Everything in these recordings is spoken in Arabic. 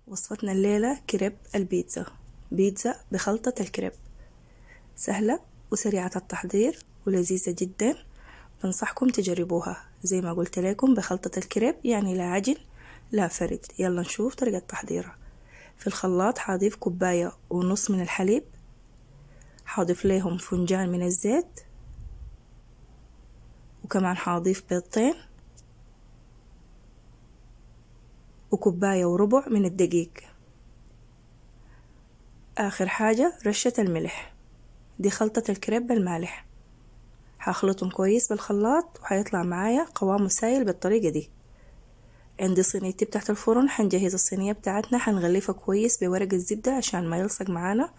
وصفتنا الليلة كريب البيتزا، بيتزا بخلطة الكريب، سهلة وسريعة التحضير ولذيذة جدا. بنصحكم تجربوها زي ما قلت لكم بخلطة الكريب، يعني لا عجن لا فرد. يلا نشوف طريقة تحضيرها. في الخلاط حاضيف 1.5 كوب من الحليب، حاضيف لهم فنجان من الزيت، وكمان حاضيف 2 بيض و1.25 كوب من الدقيق. آخر حاجة رشة الملح. دي خلطة الكريب المالح. هخلطهم كويس بالخلاط وهيطلع معايا قوامه سايل بالطريقة دي. عندي صينيتي بتاعت الفرن، هنجهز الصينية بتاعتنا، هنغلفها كويس بورق الزبدة عشان ما يلصق معانا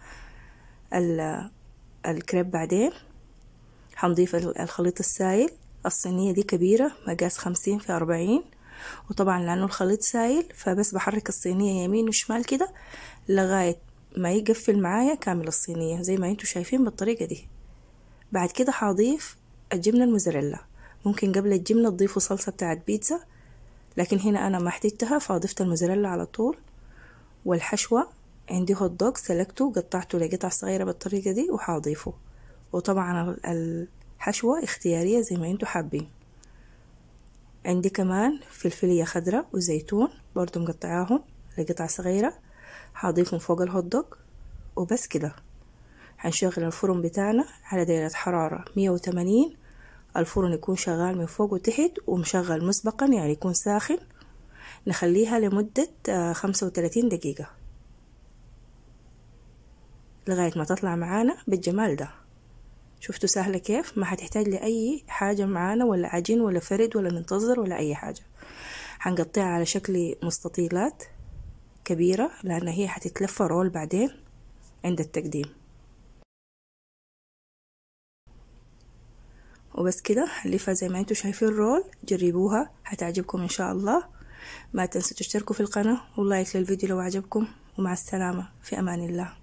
الكريب. بعدين هنضيف الخليط السايل. الصينية دي كبيرة مقاس 50 في 40، وطبعا لأنه الخليط سايل فبس بحرك الصينية يمين وشمال كده لغاية ما يقفل معايا كامل الصينية زي ما انتوا شايفين بالطريقة دي. بعد كده هضيف الجبنة الموزاريلا. ممكن قبل الجبنة تضيفوا صلصة بتاعت بيتزا، لكن هنا أنا ما احتجتها فضفت الموزاريلا على طول. والحشوة عندي هوت دوغ سلقته قطعته لقطع صغيرة بالطريقة دي وهضيفه. وطبعا الحشوة اختيارية زي ما انتوا حابين. عندي كمان فلفلية خضراء وزيتون برضو مقطعاهم لقطع صغيرة، هضيفهم فوق الهوت دوغ. وبس كده هنشغل الفرن بتاعنا على درجة حرارة 180. الفرن يكون شغال من فوق وتحت ومشغل مسبقا، يعني يكون ساخن. نخليها لمدة 35 دقيقة لغاية ما تطلع معانا بالجمال ده. شفتوا سهلة كيف؟ ما هتحتاج لأي حاجة معانا، ولا عجين ولا فرد ولا ننتظر ولا أي حاجة. هنقطعها على شكل مستطيلات كبيرة لأن هي هتتلف رول بعدين عند التقديم. وبس كده هنلفها زي ما انتوا شايفين رول. جربوها هتعجبكم ان شاء الله. ما تنسوا تشتركوا في القناة ولايك للفيديو لو عجبكم، ومع السلامة في امان الله.